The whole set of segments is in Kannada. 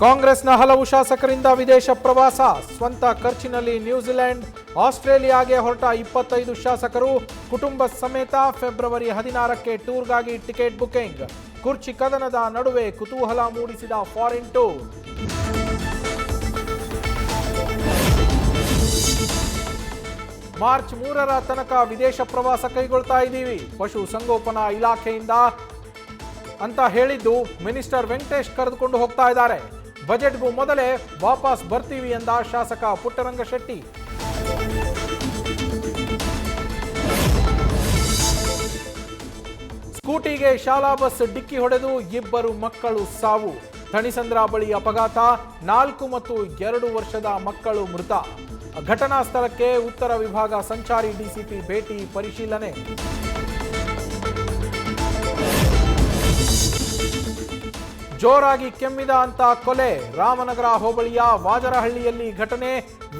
ಕಾಂಗ್ರೆಸ್ನ ಹಲವು ಶಾಸಕರಿಂದ ವಿದೇಶ ಪ್ರವಾಸ, ಸ್ವಂತ ಖರ್ಚಿನಲ್ಲಿ ನ್ಯೂಜಿಲೆಂಡ್, ಆಸ್ಟ್ರೇಲಿಯಾಗೆ ಹೊರಟ 25 ಶಾಸಕರು ಕುಟುಂಬ ಸಮೇತ ಫೆಬ್ರವರಿ 16ಕ್ಕೆ ಟೂರ್ಗಾಗಿ ಟಿಕೆಟ್ ಬುಕಿಂಗ್. ಕುರ್ಚಿ ಕದನದ ನಡುವೆ ಕುತೂಹಲ ಮೂಡಿಸಿದ ಫಾರಿನ್ ಟೂರ್. ಮಾರ್ಚ್ 3ರ ತನಕ ವಿದೇಶ ಪ್ರವಾಸ ಕೈಗೊಳ್ತಾ ಇದ್ದೀವಿ, ಪಶು ಸಂಗೋಪನಾ ಇಲಾಖೆಯಿಂದ ಅಂತ ಹೇಳಿದ್ದು ಮಿನಿಸ್ಟರ್ ವೆಂಕಟೇಶ್ ಕರೆದುಕೊಂಡು ಹೋಗ್ತಾ ಇದ್ದಾರೆ. ಬಜೆಟ್ಗೂ ಮೊದಲೇ ವಾಪಸ್ ಬರ್ತೀವಿ ಎಂದ ಶಾಸಕ ಪುಟ್ಟರಂಗಶೆಟ್ಟಿ. ಸ್ಕೂಟಿಗೆ ಶಾಲಾ ಬಸ್ ಡಿಕ್ಕಿ ಹೊಡೆದು 2 ಮಕ್ಕಳು ಸಾವು. ಥಣಿಸಂದ್ರ ಬಳಿ ಅಪಘಾತ, 4 ಮತ್ತು 2 ವರ್ಷದ ಮಕ್ಕಳು ಮೃತ. ಘಟನಾ ಸ್ಥಳಕ್ಕೆ ಉತ್ತರ ವಿಭಾಗ ಸಂಚಾರಿ ಡಿಸಿಪಿ ಭೇಟಿ ಪರಿಶೀಲನೆ. ಜೋರಾಗಿ ಕೆಮ್ಮಿದ ಅಂತ ಕೊಲೆ, ರಾಮನಗರ ಹೋಬಳಿಯ ವಾಜರಹಳ್ಳಿಯಲ್ಲಿ ಘಟನೆ.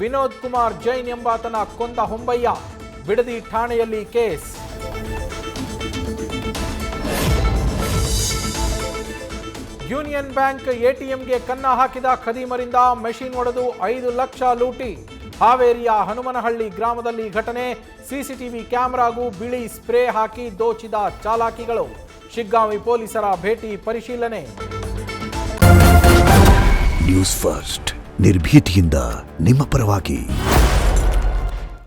ವಿನೋದ್ ಕುಮಾರ್ ಜೈನ್ ಎಂಬಾತನ ಕೊಂದ ಹೊಂಬಯ್ಯ. ಬಿಡದಿ ಠಾಣೆಯಲ್ಲಿ ಕೇಸ್. ಯೂನಿಯನ್ ಬ್ಯಾಂಕ್ ಎಟಿಎಂಗೆ ಕನ್ನ ಹಾಕಿದ ಖದೀಮರಿಂದ ಮೆಷಿನ್ ಒಡೆದು 5 ಲಕ್ಷ ಲೂಟಿ. ಹಾವೇರಿಯ ಹನುಮನಹಳ್ಳಿ ಗ್ರಾಮದಲ್ಲಿ ಘಟನೆ. ಸಿಸಿಟಿವಿ ಕ್ಯಾಮೆರಾಗೂ ಬಿಳಿ ಸ್ಪ್ರೇ ಹಾಕಿ ದೋಚಿದ ಚಾಲಾಕಿಗಳು. ಶಿಗ್ಗಾಂವಿ ಪೊಲೀಸರ ಭೇಟಿ ಪರಿಶೀಲನೆ. ನ್ಯೂಸ್ ಫಸ್ಟ್, ನಿರ್ಭೀತಿಯಿಂದ ನಿಮ್ಮ ಪರವಾಗಿ.